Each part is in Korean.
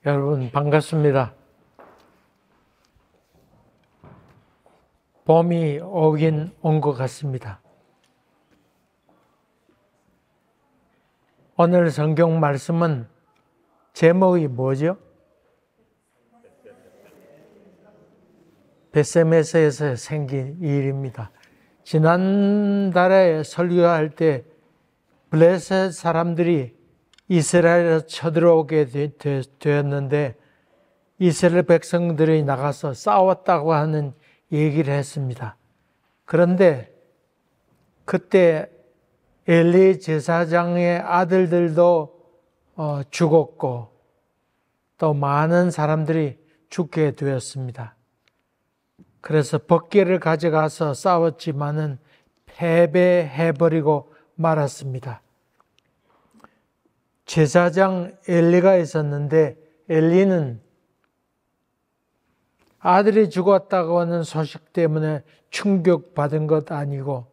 여러분 반갑습니다. 봄이 오긴 온 것 같습니다. 오늘 성경 말씀은 제목이 뭐죠? 벳세메스에서 생긴 일입니다. 지난달에 설교할 때 블레셋 사람들이 이스라엘에 쳐들어오게 되었는데 이스라엘 백성들이 나가서 싸웠다고 하는 얘기를 했습니다. 그런데 그때 엘리 제사장의 아들들도 죽었고 또 많은 사람들이 죽게 되었습니다. 그래서 번개를 가져가서 싸웠지만은 패배해버리고 말았습니다. 제사장 엘리가 있었는데 엘리는 아들이 죽었다고 하는 소식 때문에 충격받은 것 아니고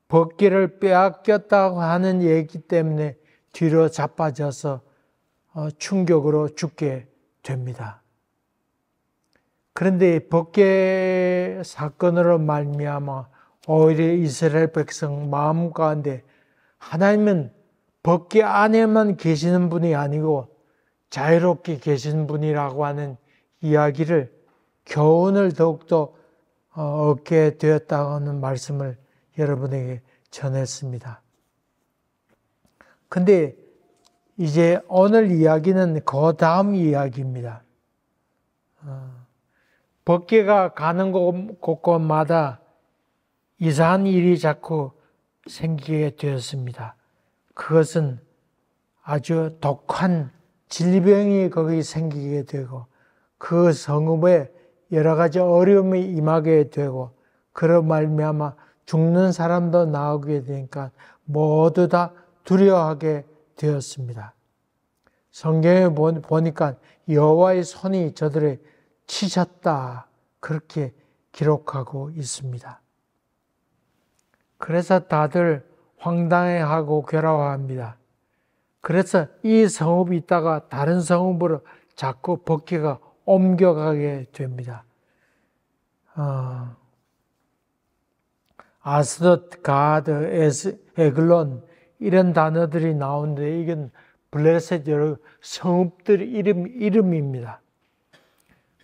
번개를 빼앗겼다고 하는 얘기 때문에 뒤로 자빠져서 충격으로 죽게 됩니다. 그런데 번개 사건으로 말미암아 오히려 이스라엘 백성 마음 가운데 하나님은 번개 안에만 계시는 분이 아니고 자유롭게 계신 분이라고 하는 이야기를 교훈을 더욱더 얻게 되었다고 하는 말씀을 여러분에게 전했습니다. 근데 이제 오늘 이야기는 그 다음 이야기입니다. 번개가 가는 곳곳마다 이상한 일이 자꾸 생기게 되었습니다. 그것은 아주 독한 질병이 거기 생기게 되고 그 성읍에 여러 가지 어려움이 임하게 되고 그로 말미암아 죽는 사람도 나오게 되니까 모두 다 두려워하게 되었습니다. 성경에 보니까 여호와의 손이 저들을 치셨다 그렇게 기록하고 있습니다. 그래서 다들 황당해하고 괴로워합니다. 그래서 이 성읍이 있다가 다른 성읍으로 자꾸 번개가 옮겨가게 됩니다. 아스돗, 가드, 에글론 이런 단어들이 나오는데 이건 블레셋 여러 성읍들 이름입니다.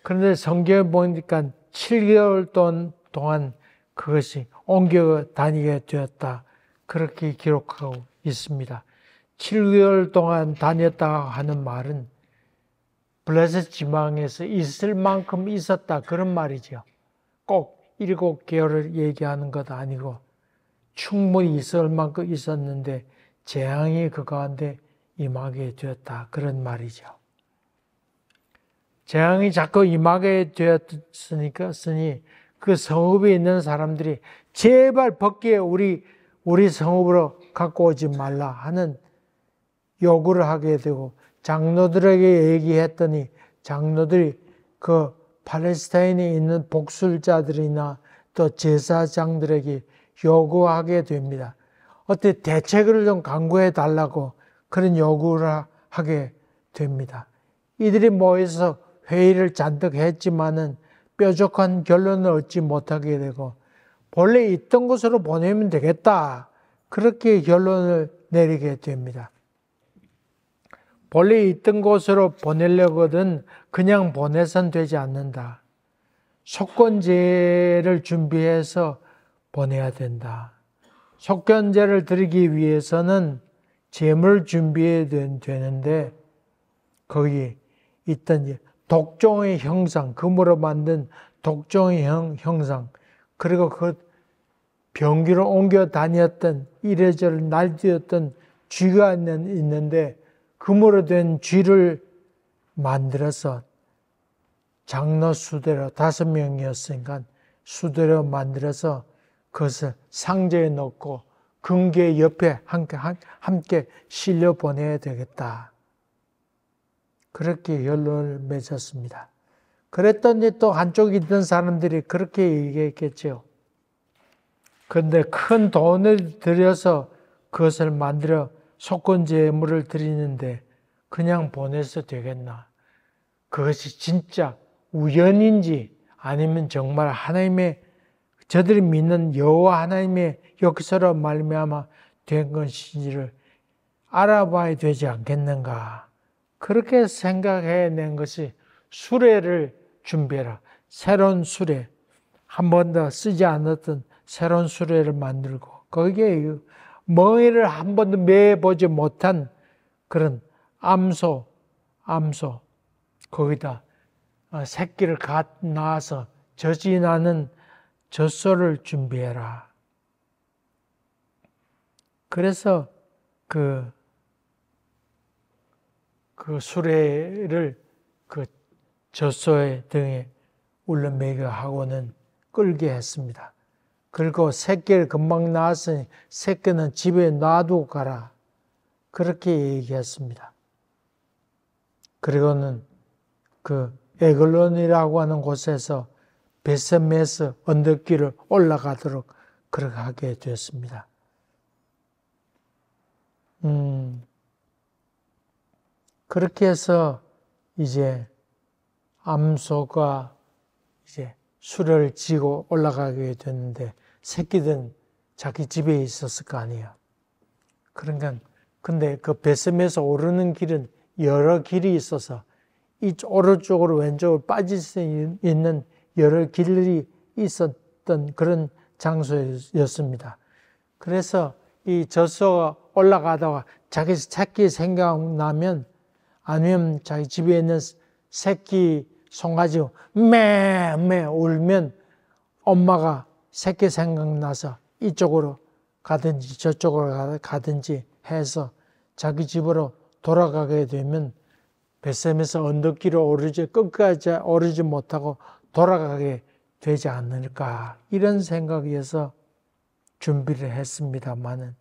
그런데 성경에 보니까 7개월 동안 그것이 옮겨 다니게 되었다. 그렇게 기록하고 있습니다. 7개월 동안 다녔다 하는 말은 블레셋 지방에서 있을 만큼 있었다 그런 말이죠. 꼭 7개월을 얘기하는 것 아니고 충분히 있을 만큼 있었는데 재앙이 그 가운데 임하게 되었다 그런 말이죠. 재앙이 자꾸 임하게 되었으니 그 성읍에 있는 사람들이 제발 번개 우리 성읍으로 갖고 오지 말라 하는 요구를 하게 되고 장로들에게 얘기했더니 장로들이 그 팔레스타인에 있는 복술자들이나 또 제사장들에게 요구하게 됩니다. 어때 대책을 좀 강구해 달라고 그런 요구를 하게 됩니다. 이들이 모여서 회의를 잔뜩 했지만은 뾰족한 결론을 얻지 못하게 되고 본래 있던 곳으로 보내면 되겠다. 그렇게 결론을 내리게 됩니다. 본래 있던 곳으로 보내려거든 그냥 보내선 되지 않는다. 속건제를 준비해서 보내야 된다. 속건제를 드리기 위해서는 제물 준비해야 되는데 거기 있던 독종의 형상, 금으로 만든 독종의 형상 그리고 그 병기로 옮겨 다녔던 이래저래 날뛰었던 쥐가 있는데 금으로 된 쥐를 만들어서 장로 수대로 5명이었으니까 수대로 만들어서 그것을 상자에 넣고 금괴 옆에 함께 실려 보내야 되겠다. 그렇게 결론을 맺었습니다. 그랬더니 또 한쪽에 있던 사람들이 그렇게 얘기했겠죠. 그런데 큰 돈을 들여서 그것을 만들어 속건제물을 드리는데 그냥 보내서 되겠나? 그것이 진짜 우연인지 아니면 정말 하나님의 저들이 믿는 여호와 하나님의 역사로 말미암아 된 것인지를 알아봐야 되지 않겠는가. 그렇게 생각해낸 것이 수레를 준비해라. 새로운 수레, 한 번도 쓰지 않았던 새로운 수레를 만들고 거기에 멍에를 한 번도 매보지 못한 그런 암소 거기다 새끼를 낳아서 젖이 나는 젖소를 준비해라. 그래서 그 수레를 그 젖소의 등에 울려매게 하고는 끌게 했습니다. 그리고 새끼를 금방 낳았으니 새끼는 집에 놔두고 가라. 그렇게 얘기했습니다. 그리고는 그 에글론이라고 하는 곳에서 베세메스 언덕길을 올라가도록 그렇게 하게 되었습니다. 그렇게 해서 이제 암소가 이제 수레를 지고 올라가게 됐는데 새끼들은 자기 집에 있었을 거 아니에요. 그러니까 근데 그 베세메에서 오르는 길은 여러 길이 있어서 이 오른쪽으로 왼쪽으로 빠질 수 있는 여러 길들이 있었던 그런 장소였습니다. 그래서 이 젖소가 올라가다가 자기 새끼 생각나면 아니면 자기 집에 있는 새끼 손 가지고 매 울면 엄마가 새끼 생각나서 이쪽으로 가든지 저쪽으로 가든지 해서 자기 집으로 돌아가게 되면 베셈에서 언덕길을 끝까지 오르지 못하고 돌아가게 되지 않을까 이런 생각에서 준비를 했습니다만은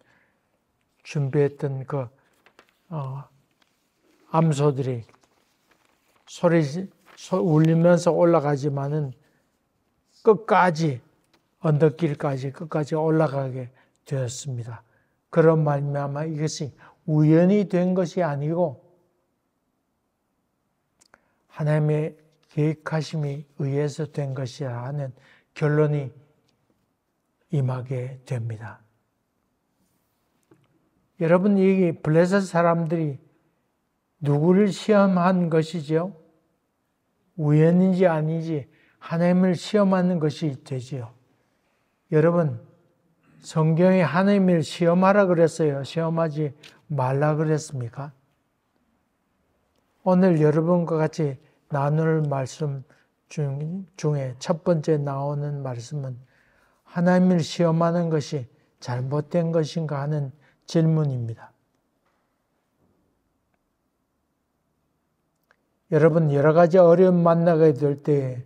준비했던 그 암소들이 울리면서 올라가지만은 끝까지 언덕길까지 끝까지 올라가게 되었습니다. 그런 말미암아 이것이 우연히 된 것이 아니고 하나님의 계획하심에 의해서 된 것이라 하는 결론이 임하게 됩니다. 여러분, 이 블레셋 사람들이 누구를 시험한 것이죠? 우연인지 아니지 하나님을 시험하는 것이 되지요. 여러분, 성경에 하나님을 시험하라 그랬어요? 시험하지 말라 그랬습니까? 오늘 여러분과 같이 나눌 말씀 중에 첫 번째 나오는 말씀은 하나님을 시험하는 것이 잘못된 것인가 하는 질문입니다. 여러분, 여러 가지 어려움 만나게 될 때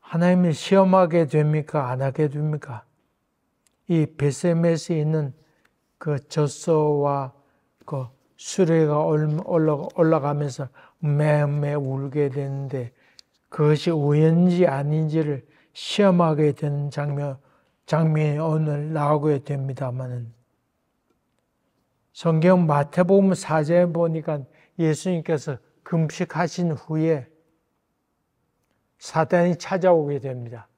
하나님을 시험하게 됩니까? 안 하게 됩니까? 이 베세메스에 있는 그 젖소와 그 수레가 올라가면서 매매 울게 되는데 그것이 우연인지 아닌지를 시험하게 되는 장면이 오늘 나오게 됩니다만은 성경 마태복음 4장에 보니까 예수님께서 금식하신 후에 사단이 찾아오게 됩니다.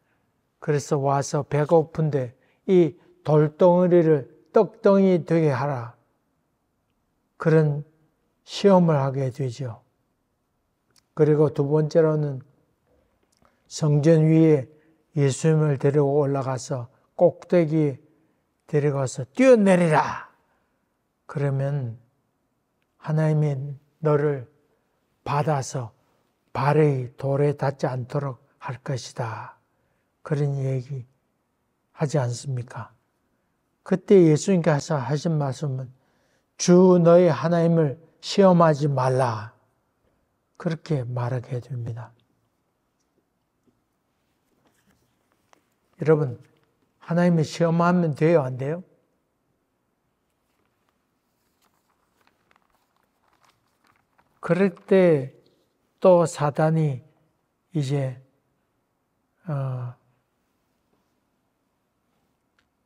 그래서 와서 배고픈데 이 돌덩어리를 떡덩이 되게 하라. 그런 시험을 하게 되죠. 그리고 두 번째로는 성전 위에 예수님을 데리고 올라가서 꼭대기에 데려가서 뛰어내리라. 그러면 하나님이 너를 받아서 발이 돌에 닿지 않도록 할 것이다. 그런 얘기 하지 않습니까? 그때 예수님께서 하신 말씀은 주 너희 하나님을 시험하지 말라. 그렇게 말하게 됩니다. 여러분, 하나님을 시험하면 돼요? 안 돼요? 그럴 때 또 사단이 이제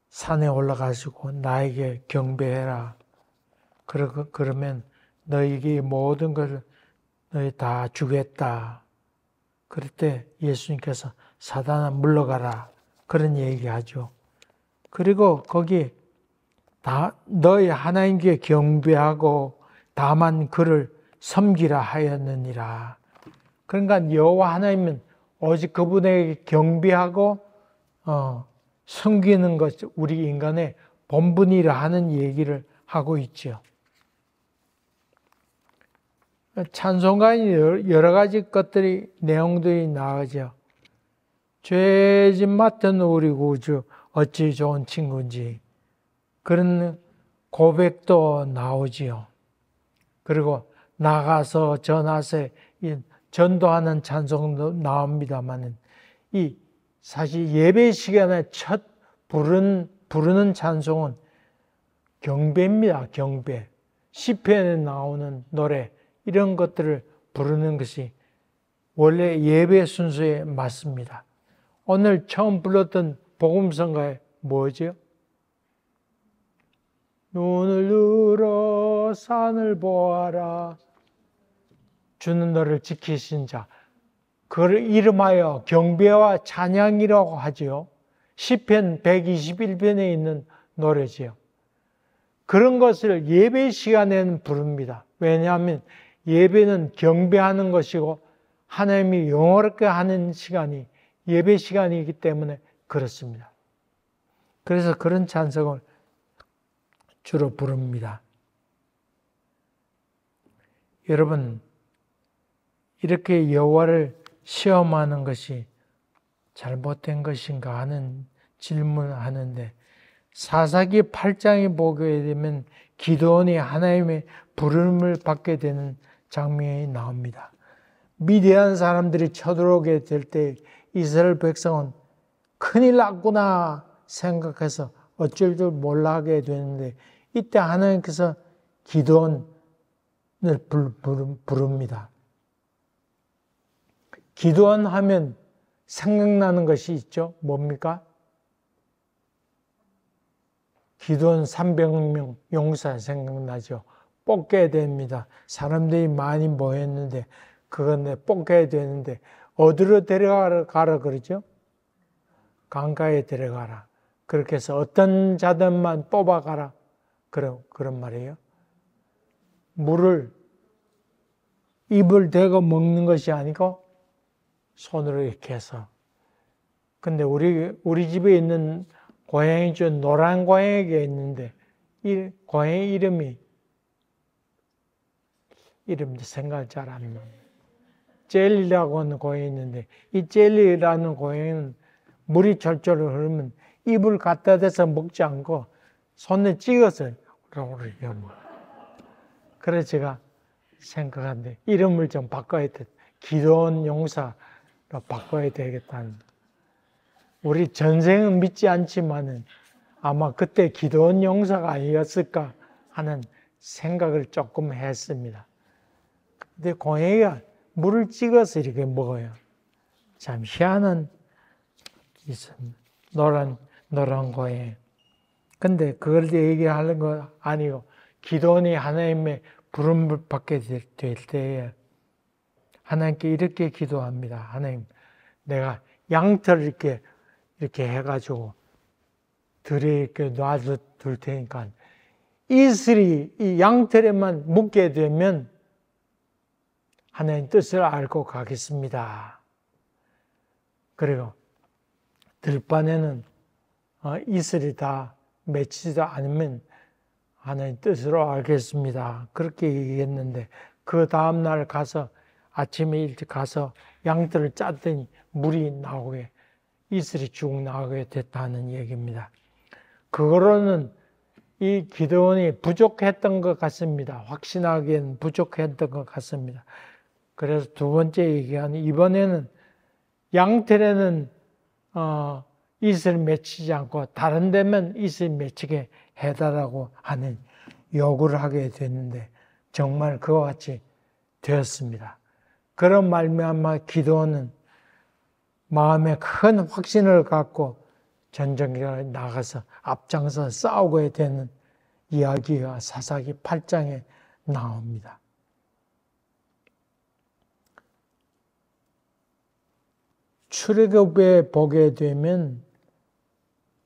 산에 올라가시고 나에게 경배해라. 그러면 너에게 모든 것을 너희 다 주겠다. 그럴 때 예수님께서 사단아 물러가라. 그런 얘기하죠. 그리고 거기 다 너희 하나님께 경배하고 다만 그를 섬기라 하였느니라. 그러니까 여호와 하나님은 오직 그분에게 경배하고 섬기는 것, 우리 인간의 본분이라 하는 얘기를 하고 있죠. 찬송가에 여러 가지 것들이, 내용들이 나오죠. 죄짐 맡은 우리 구주 어찌 좋은 친구인지, 그런 고백도 나오지요. 그리고 나가서 전하세, 전도하는 찬송도 나옵니다만, 이 사실 예배 시간에 첫 부르는 찬송은 경배입니다. 경배. 시편에 나오는 노래, 이런 것들을 부르는 것이 원래 예배 순서에 맞습니다. 오늘 처음 불렀던 복음성가에 뭐죠? 눈을 들어 산을 보아라. 주는 너를 지키신 자. 그를 이름하여 경배와 찬양이라고 하지요. 시편 121편에 있는 노래지요. 그런 것을 예배 시간에는 부릅니다. 왜냐하면 예배는 경배하는 것이고 하나님이 영화롭게 하는 시간이 예배 시간이기 때문에 그렇습니다. 그래서 그런 찬송을 주로 부릅니다. 여러분, 이렇게 여호와를 시험하는 것이 잘못된 것인가 하는 질문을 하는데, 사사기 8장에 보게 되면 기드온이 하나님의 부름을 받게 되는 장면이 나옵니다. 미디안 사람들이 쳐들어오게 될 때 이스라엘 백성은 큰일 났구나 생각해서 어쩔 줄 몰라 하게 되는데, 이때 하나님께서 기드온을 부릅니다. 기드온 하면 생각나는 것이 있죠. 뭡니까? 기드온 300명 용사 생각나죠. 뽑게 됩니다. 사람들이 많이 모였는데 그건데 뽑게 되는데 어디로 데려가라 그러죠? 강가에 데려가라. 그렇게 해서 어떤 자들만 뽑아가라. 그런 말이에요. 물을 입을 대고 먹는 것이 아니고 손으로 이렇게 해서. 근데 우리 집에 있는 고양이 중 노란 고양이가 있는데 이 고양이 이름도 생각 잘 안 나요. 젤리라고 하는 고양이 있는데 이 젤리라는 고양이는 물이 절절 흐르면 입을 갖다 대서 먹지 않고 손에 찍어서 이렇게 먹어요. 그래서 제가 생각하는데 이름을 좀 바꿔야 돼. 기드온 용사로 바꿔야 되겠다는. 우리 전생은 믿지 않지만은 아마 그때 기드온 용사가 아니었을까 하는 생각을 조금 했습니다. 근데 고양이가 물을 찍어서 이렇게 먹어요. 참 희한한 노란 고양이. 근데 그걸 얘기하는 거 아니고 기드온이 하나님의 부름을 받게 될 때에 하나님께 이렇게 기도합니다. 하나님, 내가 양털을 이렇게 해가지고 들에 이렇게 놔둘 테니까 이슬이 이 양털에만 묻게 되면 하나님 뜻을 알고 가겠습니다. 그리고 들판에는 이슬이 다 맺히지도 않으면 하나님 뜻으로 알겠습니다. 그렇게 얘기했는데 그 다음날 가서 아침에 일찍 가서 양털을 짰더니 물이 나오게 이슬이 쭉 나오게 됐다는 얘기입니다. 그거로는 이 기드온이 부족했던 것 같습니다. 확신하기엔 부족했던 것 같습니다. 그래서 두 번째 얘기하는 이번에는 양털에는 이슬 맺히지 않고 다른 데면 이슬 맺히게 해달라고 하는 요구를 하게 됐는데 정말 그와 같이 되었습니다. 그런 말미암아 기드온은 마음에 큰 확신을 갖고 전쟁에 나가서 앞장서 싸우게 되는 이야기가 사사기 8장에 나옵니다. 출애굽에 보게 되면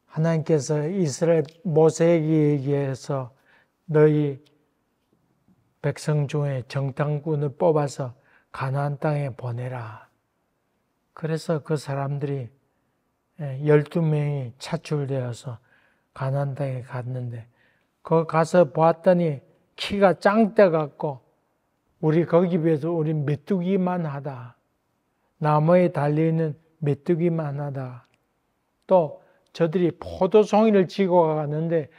하나님께서 이스라엘 모세에게서 너희 백성 중에 정탐꾼을 뽑아서 가나안 땅에 보내라. 그래서 그 사람들이 12명이 차출되어서 가나안 땅에 갔는데 거기 가서 보았더니 키가 짱대 같고 우리 거기 비해서 우리 메뚜기만 하다. 나무에 달려있는 메뚜기만 하다. 또 저들이 포도송이를 지고 가는데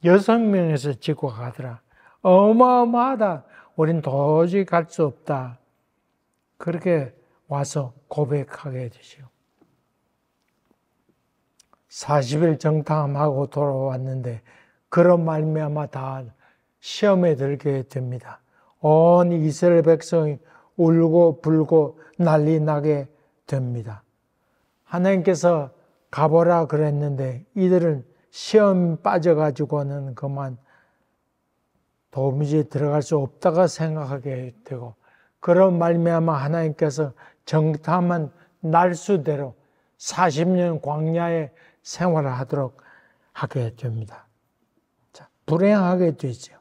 6명에서 지고 가더라. 어마어마하다. 우린 도저히 갈 수 없다. 그렇게 와서 고백하게 되죠. 40일 정탐하고 돌아왔는데 그런 말미암아 다 시험에 들게 됩니다. 온 이스라엘 백성이 울고 불고 난리 나게 됩니다. 하나님께서 가보라 그랬는데 이들은 시험 빠져가지고는 그만 도무지 들어갈 수 없다가 생각하게 되고 그런 말미암아 하나님께서 정탐한 날수대로 40년 광야에 생활을 하도록 하게 됩니다. 자, 불행하게 되죠.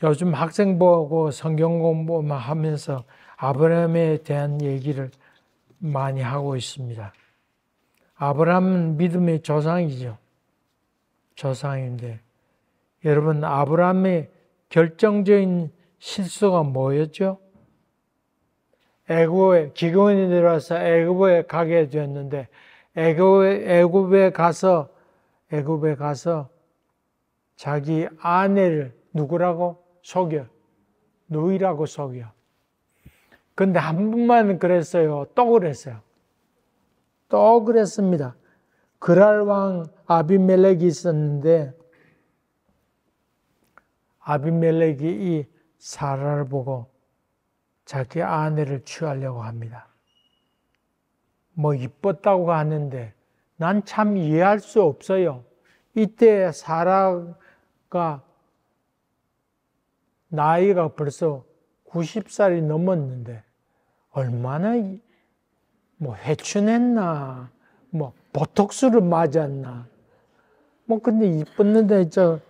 요즘 학생 보고 성경 공부만 하면서 아브라함에 대한 얘기를 많이 하고 있습니다. 아브라함은 믿음의 조상이죠. 조상인데 여러분 아브라함의 결정적인 실수가 뭐였죠? 애굽에 기근이 들어서 애굽에 가게 되었는데 애굽에 가서 자기 아내를 누구라고 속여? 누이라고 속여. 근데 한 번만 그랬어요. 또 그랬어요. 또 그랬습니다. 그랄 왕 아비멜렉이 있었는데 아비멜렉이 이 사라를 보고 자기 아내를 취하려고 합니다. 뭐 이뻤다고 하는데 난 참 이해할 수 없어요. 이때 사라가 나이가 벌써 90살이 넘었는데 얼마나 뭐 회춘했나 뭐 보톡스를 맞았나 뭐 근데 이뻤는데 저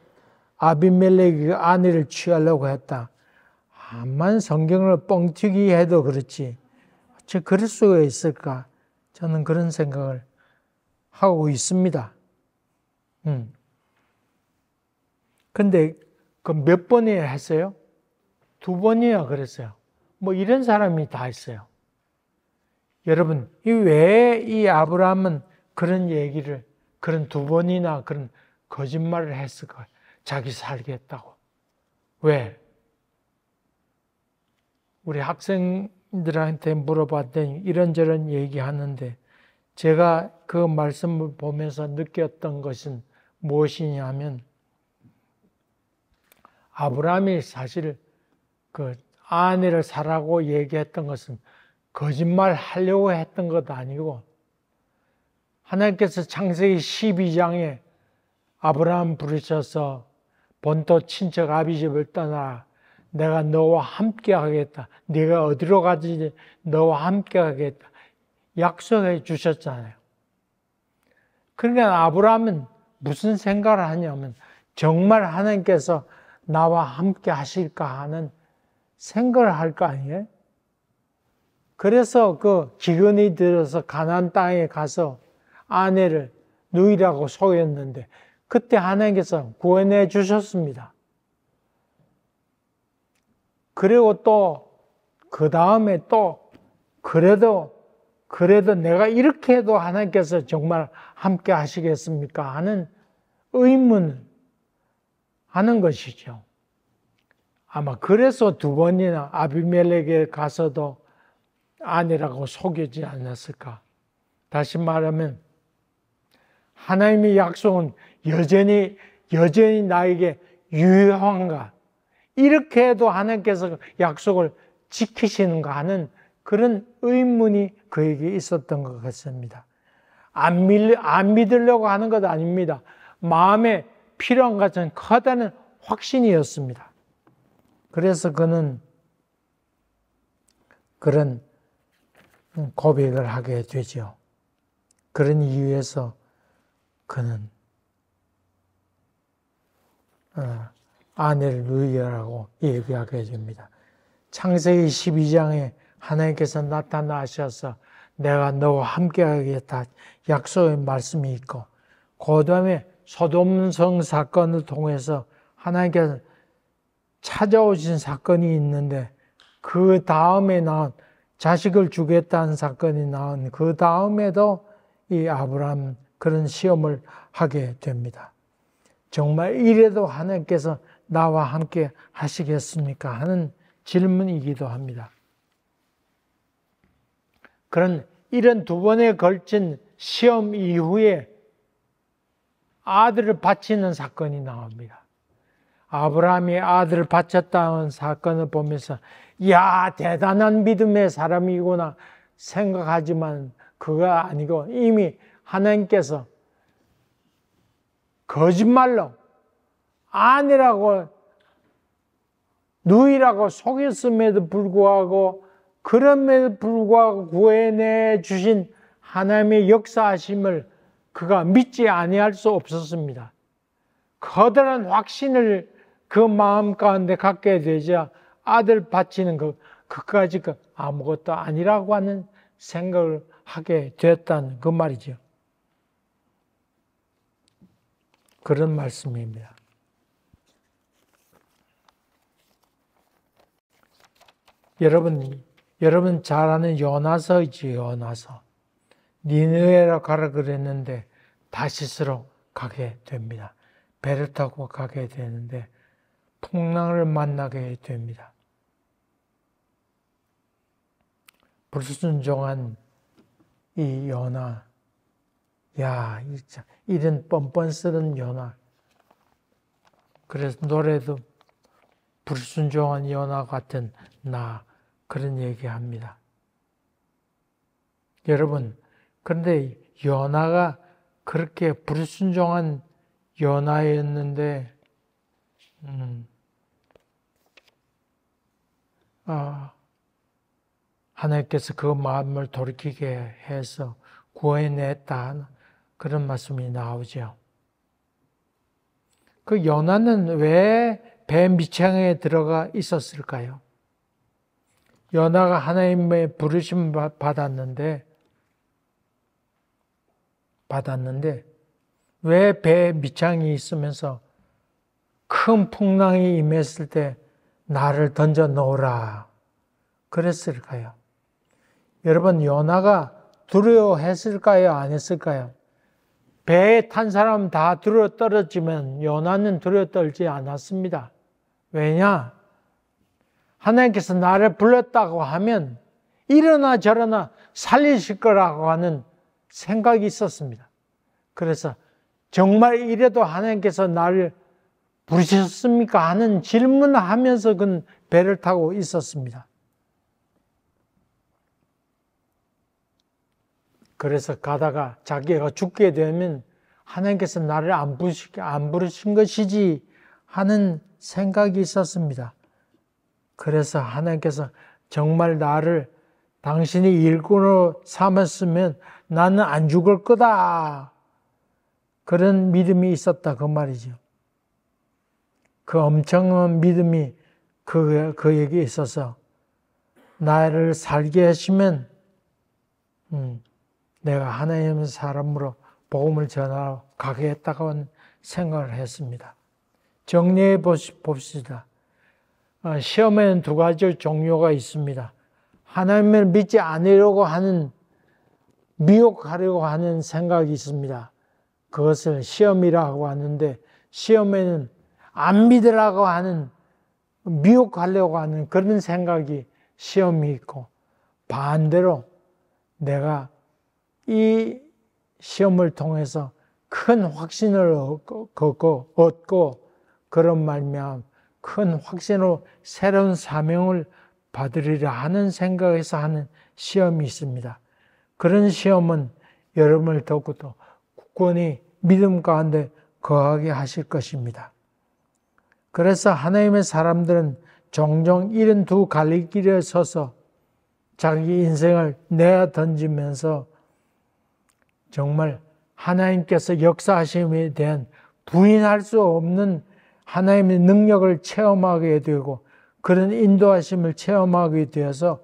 아비멜렉이 아내를 취하려고 했다. 암만 성경을 뻥튀기 해도 그렇지 어째 그럴 수가 있을까? 저는 그런 생각을 하고 있습니다. 근데 그 몇 번이나 했어요? 2번이나 그랬어요. 뭐 이런 사람이 다 있어요. 여러분, 왜 이 아브라함은 그런 얘기를, 그런 2번이나 그런 거짓말을 했을까요? 자기 살겠다고. 왜? 우리 학생들한테 물어봤더니 이런저런 얘기하는데 제가 그 말씀을 보면서 느꼈던 것은 무엇이냐면 아브라함이 사실 그 아내를 사라고 얘기했던 것은 거짓말 하려고 했던 것도 아니고 하나님께서 창세기 12장에 아브라함 부르셔서 본토 친척 아비집을 떠나 내가 너와 함께 하겠다. 네가 어디로 가든지 너와 함께 하겠다. 약속해 주셨잖아요. 그러니까 아브라함은 무슨 생각을 하냐면 정말 하나님께서 나와 함께 하실까 하는 생각을 할 거 아니에요? 그래서 그 기근이 들어서 가나안 땅에 가서 아내를 누이라고 속였는데 그때 하나님께서 구원해 주셨습니다. 그리고 또 그 다음에 또 그래도 내가 이렇게 해도 하나님께서 정말 함께 하시겠습니까? 하는 의문을 하는 것이죠. 아마 그래서 2번이나 아비멜렉에 가서도 아내라고 속이지 않았을까. 다시 말하면 하나님의 약속은 여전히 나에게 유효한가. 이렇게 해도 하나님께서 약속을 지키시는가 하는 그런 의문이 그에게 있었던 것 같습니다. 안 믿으려고 하는 것 아닙니다. 마음에 필요한 것은 커다란 확신이었습니다. 그래서 그는 그런 고백을 하게 되죠. 그런 이유에서 그는 아내를 누이라고 얘기하게 됩니다. 창세기 12장에 하나님께서 나타나셔서 내가 너와 함께하겠다 약속의 말씀이 있고, 그 다음에 소돔성 사건을 통해서 하나님께서 찾아오신 사건이 있는데, 그 다음에 나온 자식을 주겠다는 사건이 나온 그 다음에도 이 아브라함 그런 시험을 하게 됩니다. 정말 이래도 하나님께서 나와 함께 하시겠습니까? 하는 질문이기도 합니다. 그런 이런 두 번에 걸친 시험 이후에 아들을 바치는 사건이 나옵니다. 아브라함이 아들을 바쳤다는 사건을 보면서 야, 대단한 믿음의 사람이구나 생각하지만 그거 아니고 이미 하나님께서 거짓말로 아내라고 누이라고 속였음에도 불구하고, 그럼에도 불구하고 구해내 주신 하나님의 역사하심을 그가 믿지 아니할 수 없었습니다. 커다란 확신을 그 마음 가운데 갖게 되자 아들 바치는 그까지 아무것도 아니라고 하는 생각을 하게 되었다는 그 말이죠. 그런 말씀입니다. 여러분 잘 아는 요나서이지, 요나서. 니느웨로 가라 그랬는데 다시스로 가게 됩니다. 배를 타고 가게 되는데 풍랑을 만나게 됩니다. 불순종한 이 요나, 야, 이런 뻔뻔스런 요나. 그래서 노래도 불순종한 요나 같은 나, 그런 얘기합니다. 여러분, 그런데 요나가 그렇게 불순종한 요나였는데, 하나님께서 그 마음을 돌이키게 해서 구해냈다, 그런 말씀이 나오죠. 그 요나는 왜 배 밑창에 들어가 있었을까요? 요나가 하나님의 부르심 받았는데 왜 배 밑창이 있으면서 큰 풍랑이 임했을 때 나를 던져 놓으라 그랬을까요? 여러분, 요나가 두려워했을까요? 안 했을까요? 배에 탄 사람 다 두려워 떨어지면 요나는 두려워 떨지 않았습니다. 왜냐? 하나님께서 나를 불렀다고 하면 이러나 저러나 살리실 거라고 하는 생각이 있었습니다. 그래서 정말 이래도 하나님께서 나를 부르셨습니까? 하는 질문을 하면서 그 배를 타고 있었습니다. 그래서 가다가 자기가 죽게 되면 하나님께서 나를 안 부르신 것이지 하는 생각이 있었습니다. 그래서 하나님께서 정말 나를 당신이 일꾼으로 삼았으면 나는 안 죽을 거다, 그런 믿음이 있었다, 그 말이죠. 그 엄청난 믿음이 그에게 있어서 나를 살게 하시면 내가 하나님의 사람으로 복음을 전하러 가겠다고 생각을 했습니다. 정리해 봅시다. 시험에는 두 가지 종류가 있습니다. 하나님을 믿지 않으려고 하는, 미혹하려고 하는 생각이 있습니다. 그것을 시험이라고 하는데, 시험에는 안 믿으라고 하는, 미혹하려고 하는 그런 생각이 시험이 있고, 반대로 내가 이 시험을 통해서 큰 확신을 얻고 그런 말미암아 큰 확신으로 새로운 사명을 받으리라 하는 생각에서 하는 시험이 있습니다. 그런 시험은 여러분을 더욱더 굳건히 믿음 가운데 거하게 하실 것입니다. 그래서 하나님의 사람들은 종종 이런 두 갈림길에 서서 자기 인생을 내어 던지면서 정말 하나님께서 역사하심에 대한 부인할 수 없는 하나님의 능력을 체험하게 되고 그런 인도하심을 체험하게 되어서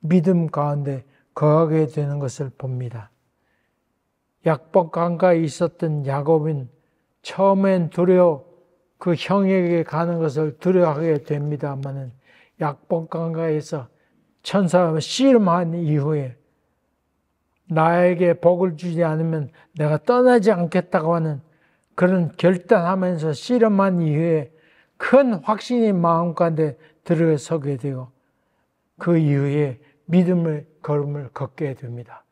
믿음 가운데 거하게 되는 것을 봅니다. 약복 강가에 있었던 야곱은 처음엔 그 형에게 가는 것을 두려워하게 됩니다만 약복 강가에서 천사가 씨름한 이후에 나에게 복을 주지 않으면 내가 떠나지 않겠다고 하는 그런 결단하면서 씨름한 이후에 큰 확신이 마음 가운데 들어서게 되고 그 이후에 믿음의 걸음을 걷게 됩니다.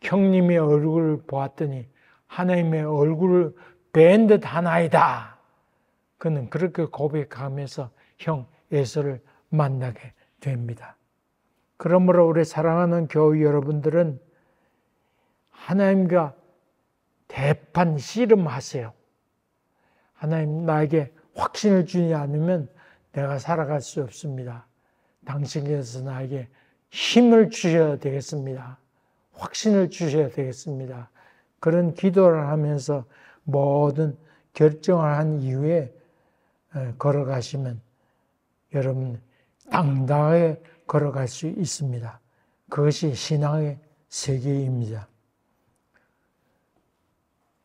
형님의 얼굴을 보았더니 하나님의 얼굴을 뵌 듯 하나이다. 그는 그렇게 고백하면서 형 에서를 만나게 됩니다. 그러므로 우리 사랑하는 교회 여러분들은 하나님과 대판 씨름하세요. 하나님 나에게 확신을 주지 않으면 내가 살아갈 수 없습니다. 당신께서 나에게 힘을 주셔야 되겠습니다. 확신을 주셔야 되겠습니다. 그런 기도를 하면서 모든 결정을 한 이후에 걸어가시면 여러분 당당하게 걸어갈 수 있습니다. 그것이 신앙의 세계입니다.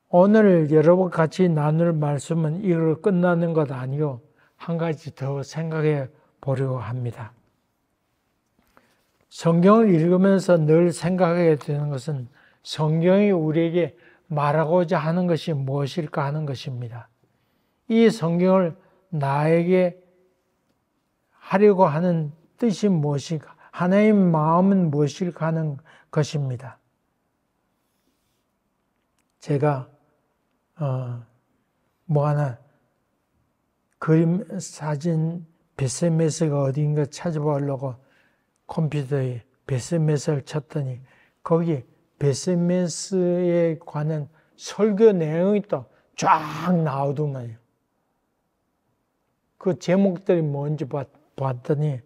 오늘 여러분 같이 나눌 말씀은 이걸 끝나는 것 아니고 한 가지 더 생각해 보려고 합니다. 성경을 읽으면서 늘 생각하게 되는 것은 성경이 우리에게 말하고자 하는 것이 무엇일까 하는 것입니다. 이 성경을 나에게 하려고 하는 뜻이 무엇일까? 하나님의 마음은 무엇일까 하는 것입니다. 제가 하나 그림 사진 베스메스가 어딘가 찾아보려고 컴퓨터에 베스메스를 쳤더니 거기 베스메스에 관한 설교 내용이 또 쫙 나오더만요. 그 제목들이 뭔지 봤더니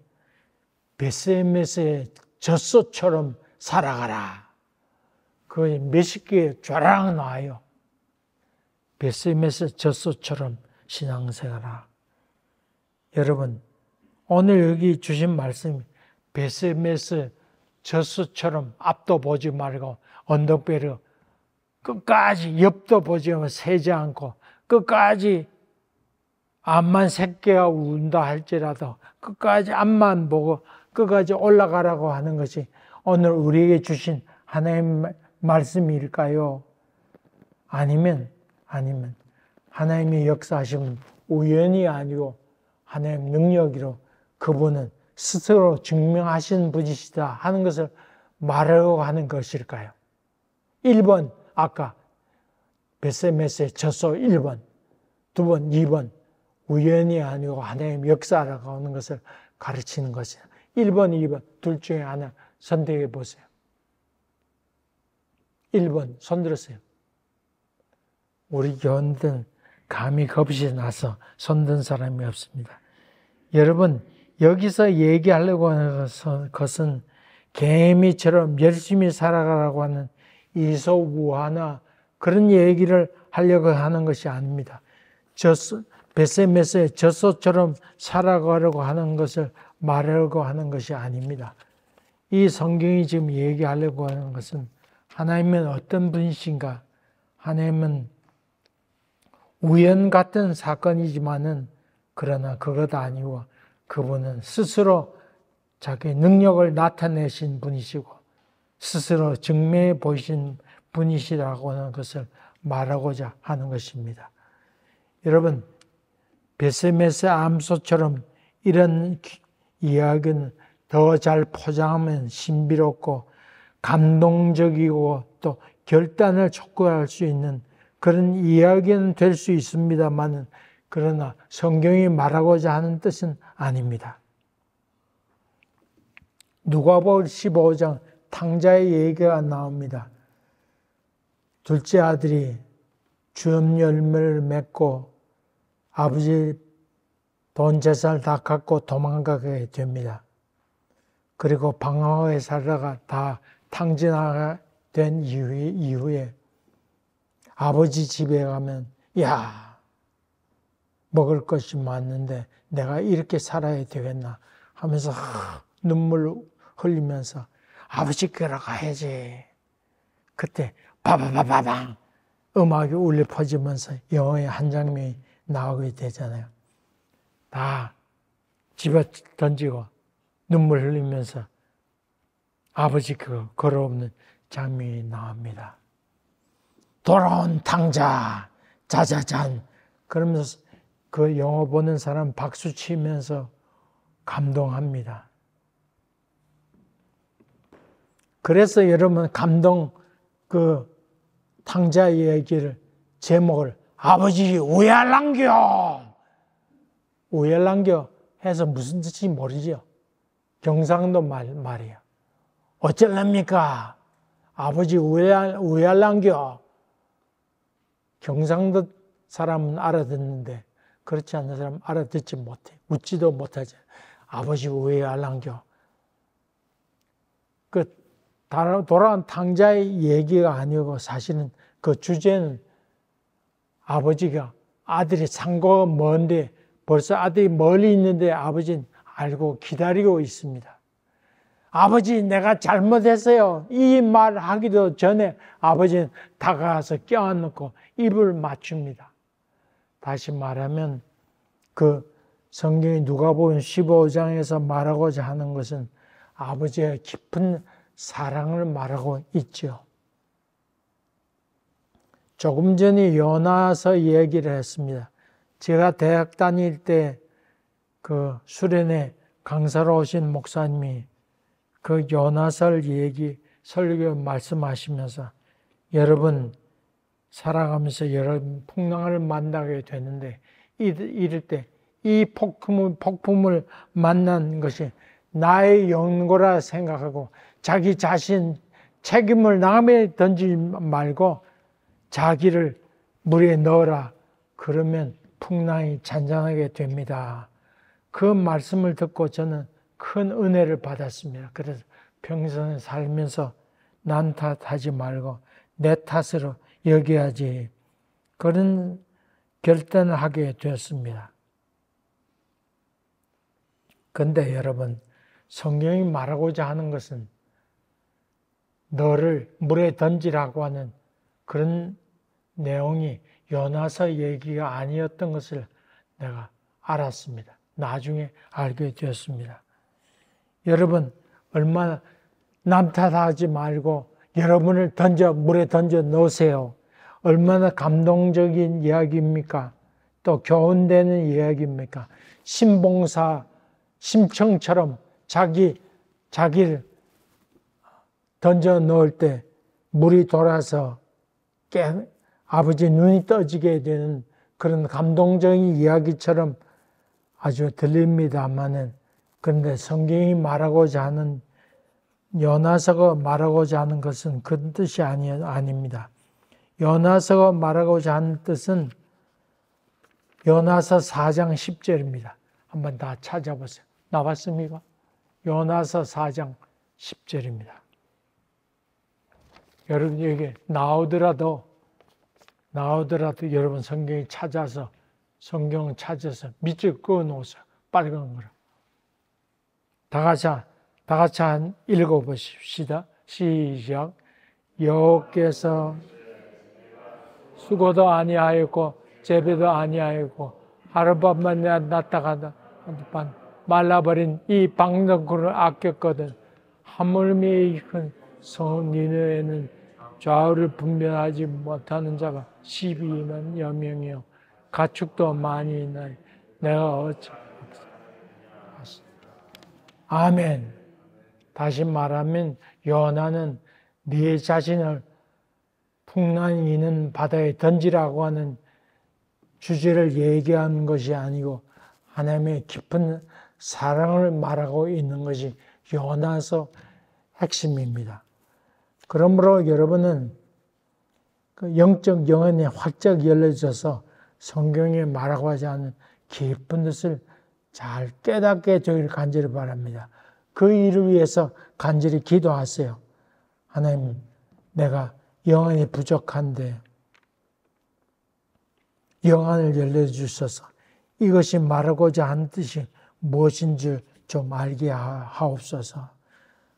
베스메스의 젖소처럼 살아가라. 그 몇십 개 쫙 나와요. 베스메스 젖소처럼 신앙생활하라. 여러분 오늘 여기 주신 말씀이 베스메스 젖소처럼 앞도 보지 말고 언덕배로 끝까지 옆도 보지 않고 세지 않고 끝까지 앞만 새끼가 운다 할지라도 끝까지 앞만 보고 끝까지 올라가라고 하는 것이 오늘 우리에게 주신 하나님의 말씀일까요? 아니면 하나님의 역사하심은 우연이 아니고 하나님의 능력으로 그분은 스스로 증명하신 분이시다 하는 것을 말하려고 하는 것일까요? 1번 아까 베스메스의 젖소 1번 2번 2번 우연이 아니고 하나님의 역사라고 하는 것을 가르치는 것이다. 1번 2번 둘 중에 하나 선택해 보세요. 1번 손 들으세요. 우리 교원들은 감히 겁이 나서 손든 사람이 없습니다. 여러분 여기서 얘기하려고 하는 것은 개미처럼 열심히 살아가라고 하는 이소우화나 그런 얘기를 하려고 하는 것이 아닙니다. 베스메스의 젖소처럼 살아가려고 하는 것을 말하려고 하는 것이 아닙니다. 이 성경이 지금 얘기하려고 하는 것은 하나님은 어떤 분이신가? 하나님은 우연 같은 사건이지만은 그러나 그것 아니고 그분은 스스로 자기 능력을 나타내신 분이시고 스스로 증명해 보이신 분이시라고 하는 것을 말하고자 하는 것입니다. 여러분 베스메스 암소처럼 이런 이야기는 더 잘 포장하면 신비롭고 감동적이고 또 결단을 촉구할 수 있는 그런 이야기는 될 수 있습니다만 그러나 성경이 말하고자 하는 뜻은 아닙니다. 누가복음 15장 탕자의 얘기가 나옵니다. 둘째 아들이 주업 열매를 맺고 아버지 돈 재산 다 갖고 도망가게 됩니다. 그리고 방황하게 살다가 다 탕진하게 된 이후에 아버지 집에 가면 야, 먹을 것이 많은데 내가 이렇게 살아야 되겠나 하면서 눈물 흘리면서 아버지께로 가야지. 그때 바바바바방 음악이 울려 퍼지면서 영화의 한 장면이 나오게 되잖아요. 다 집어 던지고 눈물 흘리면서 아버지 그 걸어오는 장면이 나옵니다. 돌아온 탕자 자자잔 그러면서 그 영화 보는 사람 박수 치면서 감동합니다. 그래서 여러분 감동 그 탕자 얘기를 제목을 아버지 우얄랑겨 우얄랑겨 해서 무슨 뜻인지 모르죠. 경상도 말이야. 어쩔랍니까? 아버지 우얄랑겨. 경상도 사람은 알아듣는데 그렇지 않는 사람은 알아듣지 못해. 묻지도 못하지. 아버지 우얄랑겨. 그 돌아온 탕자의 얘기가 아니고 사실은 그 주제는 아버지가 아들이 상고가 먼데 벌써 아들이 멀리 있는데 아버지는 알고 기다리고 있습니다. 아버지 내가 잘못했어요. 이 말 하기도 전에 아버지는 다가가서 껴안고 입을 맞춥니다. 다시 말하면 그 성경이 누가복음 15장에서 말하고자 하는 것은 아버지의 깊은 사랑을 말하고 있죠. 조금 전에 요나서 얘기를 했습니다. 제가 대학 다닐 때 그 수련회 강사로 오신 목사님이 그 요나서를 설교 말씀하시면서 여러분 살아가면서 여러분 풍랑을 만나게 되는데 이럴 때 이 폭풍을 만난 것이 나의 연고라 생각하고 자기 자신 책임을 남에게 던지지 말고 자기를 물에 넣어라. 그러면 풍랑이 잔잔하게 됩니다. 그 말씀을 듣고 저는 큰 은혜를 받았습니다. 그래서 평생 살면서 남 탓하지 말고 내 탓으로 여겨야지. 그런 결단을 하게 되었습니다. 그런데 여러분, 성경이 말하고자 하는 것은 너를 물에 던지라고 하는 그런 내용이 요나서 얘기가 아니었던 것을 내가 알았습니다. 나중에 알게 되었습니다. 여러분, 얼마나 남 탓하지 말고 여러분을 물에 던져 놓으세요. 얼마나 감동적인 이야기입니까? 또 교훈되는 이야기입니까? 신봉사, 심청처럼 자기를 던져 넣을 때 물이 돌아서 아버지 눈이 떠지게 되는 그런 감동적인 이야기처럼 아주 들립니다마는 그런데 성경이 말하고자 하는 요나서가 말하고자 하는 것은 그 뜻이 아닙니다. 요나서가 말하고자 하는 뜻은 요나서 4장 10절입니다. 한번 다 찾아보세요. 나왔습니까? 요나서 4장 10절입니다. 여러분 여기 나오더라도 여러분 성경을 찾아서 밑줄 그어 놓으세요. 빨간 거로. 다 같이 한 읽어보십시다. 시작. 여호와께서 수고도 아니하였고 재배도 아니하였고 하룻밤만 났다가다 말라버린 이 방덩굴을 아꼈거든. 하물며 큰 성 니느웨는 좌우를 분별하지 못하는 자가 12만 여명이요 가축도 많이 있나니 내가 어찌 아멘. 다시 말하면 요나는 네 자신을 풍랑이 있는 바다에 던지라고 하는 주제를 얘기하는 것이 아니고 하나님의 깊은 사랑을 말하고 있는 것이 요나서 핵심입니다. 그러므로 여러분은 그 영적 영혼이 활짝 열려져서 성경에 말하고 하지 않은 깊은 뜻을 잘 깨닫게 되기를 간절히 바랍니다. 그 일을 위해서 간절히 기도하세요. 하나님, 내가 영혼이 부족한데 영혼을 열려주셔서 이것이 말하고자 하는 뜻이 무엇인지 좀 알게 하옵소서.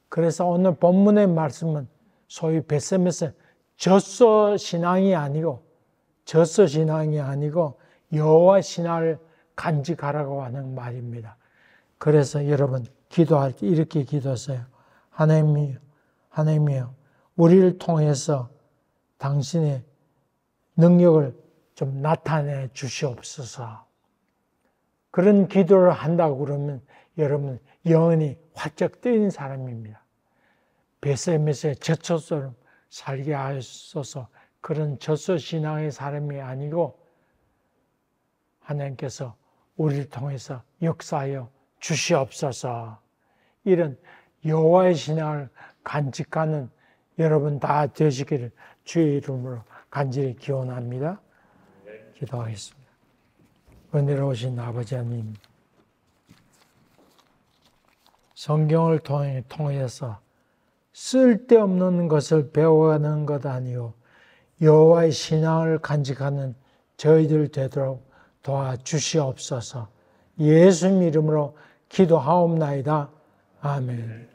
그래서 오늘 본문의 말씀은 소위 베셈에서 젖소 신앙이 아니고 여호와 신앙을 간직하라고 하는 말입니다. 그래서 여러분 기도할 때 이렇게 기도하세요. 하나님이여, 우리를 통해서 당신의 능력을 좀 나타내 주시옵소서. 그런 기도를 한다고 그러면 여러분 영혼이 활짝 뜨인 사람입니다. 베셈에서의 젖소처럼 살게 하소서. 그런 젖소 신앙의 사람이 아니고 하나님께서 우리를 통해서 역사하여 주시옵소서. 이런 여호와의 신앙을 간직하는 여러분 다 되시기를 주의 이름으로 간절히 기원합니다. 기도하겠습니다. 은혜로우신 아버지 하나님, 성경을 통해서 쓸데없는 것을 배워가는 것 아니요 여호와의 신앙을 간직하는 저희들 되도록 도와주시옵소서. 예수님 이름으로 기도하옵나이다. 아멘.